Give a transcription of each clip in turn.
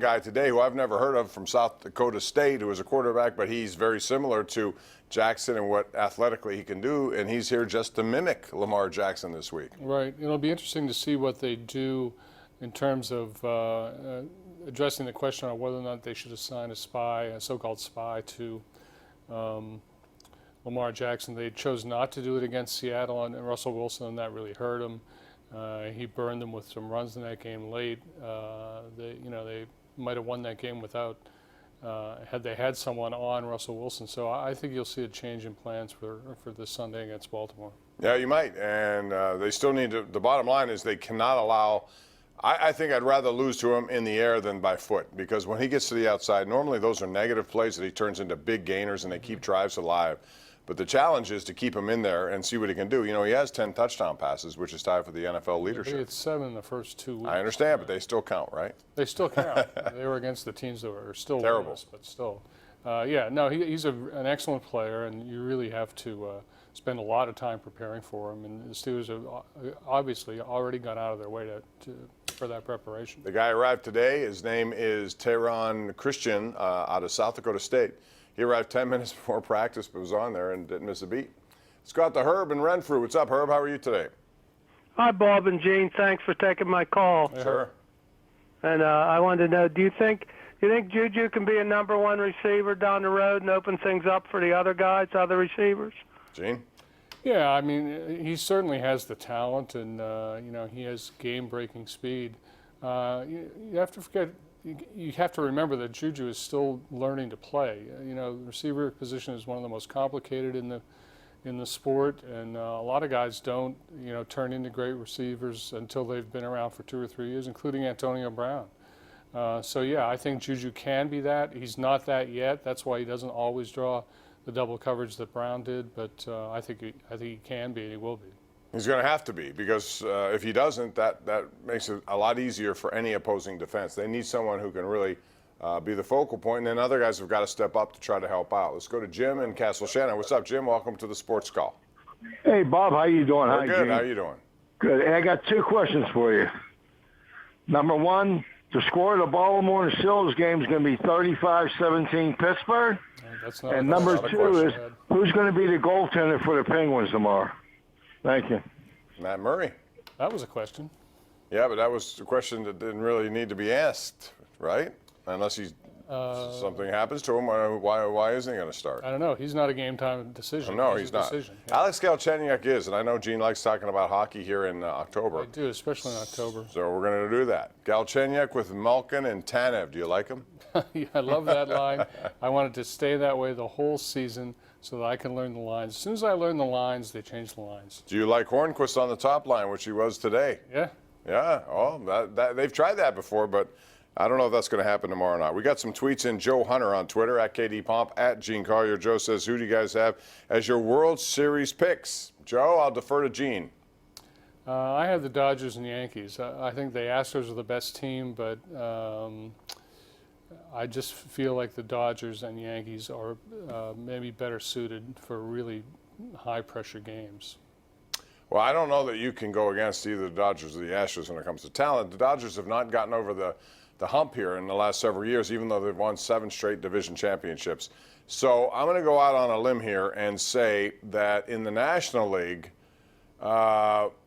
guy today who I've never heard of from South Dakota State, who is a quarterback, but he's very similar to Jackson and what athletically he can do, and he's here just to mimic Lamar Jackson this week. Right. It'll be interesting to see what they do in terms of addressing the question on whether or not they should assign a spy, a so-called spy, to Lamar Jackson. They chose not to do it against Seattle and Russell Wilson, and that really hurt him. He burned them with some runs in that game late. They might have won that game without had they had someone on Russell Wilson. So I think you'll see a change in plans for this Sunday against Baltimore. Yeah, you might, and they still need to. The bottom line is they cannot allow. I think I'd rather lose to him in the air than by foot, because when he gets to the outside, normally those are negative plays that he turns into big gainers and they keep drives alive. But the challenge is to keep him in there and see what he can do. You know, he has 10 touchdown passes, which is tied for the NFL leadership. It's 7 in the first 2 weeks. I understand, but they still count, right? They still count. They were against the teams that were still terrible, worse, but still. He's an excellent player, and you really have to spend a lot of time preparing for him. And the Steelers have obviously already gone out of their way for that preparation. The guy arrived today. His name is Teron Christian out of South Dakota State. He arrived 10 minutes before practice, but was on there and didn't miss a beat. Let's go out to Herb and Renfrew. What's up, Herb? How are you today? Hi, Bob and Gene. Thanks for taking my call. Sure. And I wanted to know, do you think Juju can be a =1 receiver down the road and open things up for the other guys, other receivers? Gene? Yeah, I mean, he certainly has the talent, and he has game-breaking speed. You have to forget. You have to remember that Juju is still learning to play. The receiver position is one of the most complicated in the sport, and a lot of guys don't, turn into great receivers until they've been around for 2 or 3 years, including Antonio Brown. I think Juju can be that. He's not that yet. That's why he doesn't always draw the double coverage that Brown did. But I think he can be, and he will be. He's going to have to be, because if he doesn't, that makes it a lot easier for any opposing defense. They need someone who can really be the focal point, and then other guys have got to step up to try to help out. Let's go to Jim in Castle Shannon. What's up, Jim? Welcome to the Sports Call. Hey, Bob, how you doing? We're good. Gene? How are you doing? Good. Hey, I got 2 questions for you. Number 1, the score of the Baltimore and Steelers game is going to be 35-17 Pittsburgh. That's not, and number 2 is, who's going to be the goaltender for the Penguins tomorrow? Thank you. Matt Murray. That was a question. Yeah, but that was a question that didn't really need to be asked, right? Unless something happens to him, why isn't he going to start? I don't know. He's not a game-time decision. No, he's not. Yeah. Alex Galchenyuk is, and I know Gene likes talking about hockey here in October. I do, especially in October. So we're going to do that. Galchenyuk with Malkin and Tanev. Do you like him? Yeah, I love that line. I wanted to stay that way the whole season so that I can learn the lines. As soon as I learn the lines, they change the lines. Do you like Hornquist on the top line, which he was today? Yeah. Yeah. Oh, they've tried that before, but I don't know if that's going to happen tomorrow or not. We got some tweets in. Joe Hunter on Twitter, @KDPomp, @Gene Collier. Joe says, who do you guys have as your World Series picks? Joe, I'll defer to Gene. I have the Dodgers and Yankees. I think the Astros are the best team, but I just feel like the Dodgers and Yankees are maybe better suited for really high-pressure games. Well, I don't know that you can go against either the Dodgers or the Astros when it comes to talent. The Dodgers have not gotten over the hump here in the last several years, even though they've won 7 straight division championships. So I'm going to go out on a limb here and say that in the National League,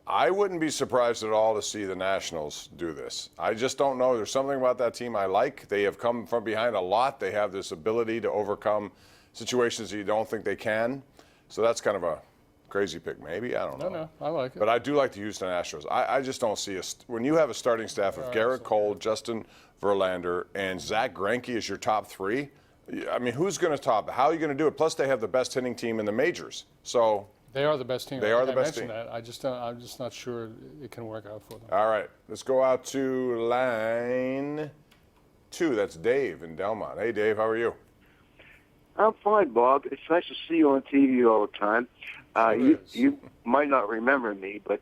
I wouldn't be surprised at all to see the Nationals do this. I just don't know. There's something about that team I like. They have come from behind a lot. They have this ability to overcome situations that you don't think they can. So that's kind of a crazy pick, maybe. I don't know. No, I like it. But I do like the Houston Astros. I just don't see when you have a starting staff of Garrett Cole, Justin Verlander, and Zach Greinke as your top 3. I mean, who's going to top it? How are you going to do it? Plus, they have the best hitting team in the majors. So they are the best team. They are the best team. That. I'm just not sure it can work out for them. All right, let's go out to line 2. That's Dave in Delmont. Hey, Dave, how are you? I'm fine, Bob. It's nice to see you on TV all the time. You might not remember me, but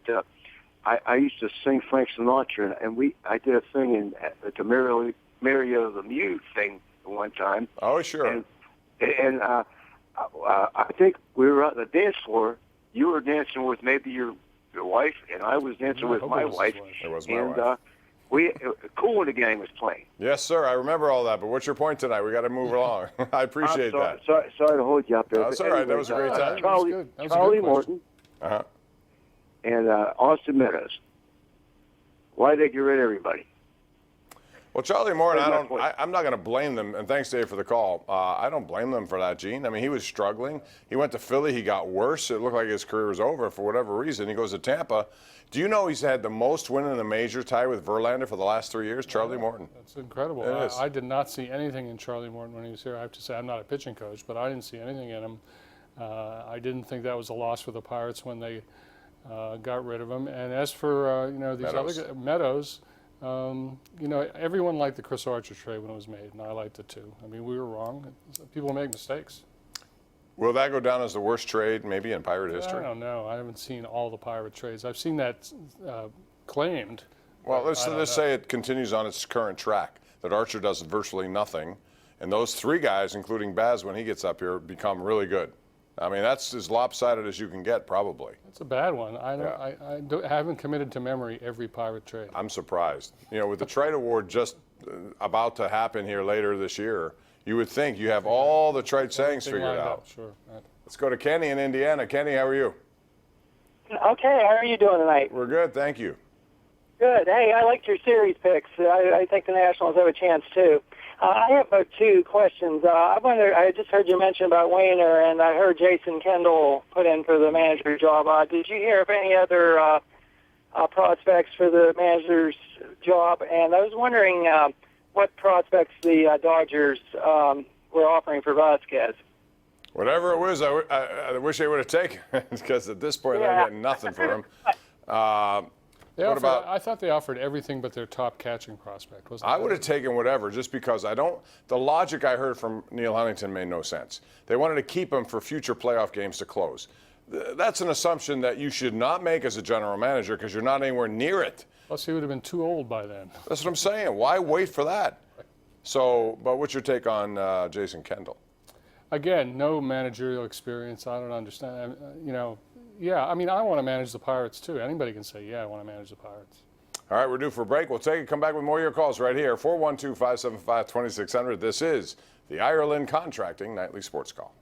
I used to sing Frank Sinatra, and I did a thing at the Mario the Muse thing one time. Oh, sure. And I think we were on the dance floor. You were dancing with maybe your wife, and I was dancing with my wife. It was my wife. Cool in the Gang was playing. Yes, sir. I remember all that. But what's your point tonight? We got to move along. I appreciate that. Sorry to hold you up there. No, that's all right. That was a great time. Charlie Morton and Austin Meadows. Why did they get rid of everybody? Well, Charlie Morton, I'm not going to blame them, and thanks, Dave, for the call. I don't blame them for that, Gene. I mean, he was struggling. He went to Philly. He got worse. It looked like his career was over for whatever reason. He goes to Tampa. Do you know he's had the most win in the major, tie with Verlander for the last 3 years? Charlie Morton. That's incredible. I did not see anything in Charlie Morton when he was here. I have to say, I'm not a pitching coach, but I didn't see anything in him. I didn't think that was a loss for the Pirates when they got rid of him. And as for these other Meadows, everyone liked the Chris Archer trade when it was made, and I liked it too. I mean, we were wrong. People make mistakes. Will that go down as the worst trade maybe in Pirate history? I don't know. I haven't seen all the Pirate trades. I've seen that claimed. Well, let's say it continues on its current track, that Archer does virtually nothing, and those three guys, including Baz when he gets up here, become really good. I mean, that's as lopsided as you can get, probably. That's a bad one. I haven't committed to memory every Pirate trade. I'm surprised. With the trade award just about to happen here later this year, you would think you have all the trade sayings figured out. Sure. Right. Let's go to Kenny in Indiana. Kenny, how are you? Okay, how are you doing tonight? We're good, thank you. Good. Hey, I liked your series picks. I think the Nationals have a chance, too. I have two questions. I just heard you mention about Wayner, and I heard Jason Kendall put in for the manager job. Did you hear of any other prospects for the manager's job? And I was wondering what prospects the Dodgers were offering for Vasquez. Whatever it was, I wish they would have taken it, because at this point they're getting nothing for him. I thought they offered everything but their top catching prospect. I would have taken whatever, just because the logic I heard from Neil Huntington made no sense. They wanted to keep him for future playoff games to close. That's an assumption that you should not make as a general manager, because you're not anywhere near it. Plus, he would have been too old by then. That's what I'm saying. Why wait for that? So, but what's your take on Jason Kendall? Again, no managerial experience. I don't understand. Yeah, I mean, I want to manage the Pirates, too. Anybody can say, yeah, I want to manage the Pirates. All right, we're due for a break. We'll take it. Come back with more of your calls right here. 412-575-2600. This is the Ireland Contracting Nightly Sports Call.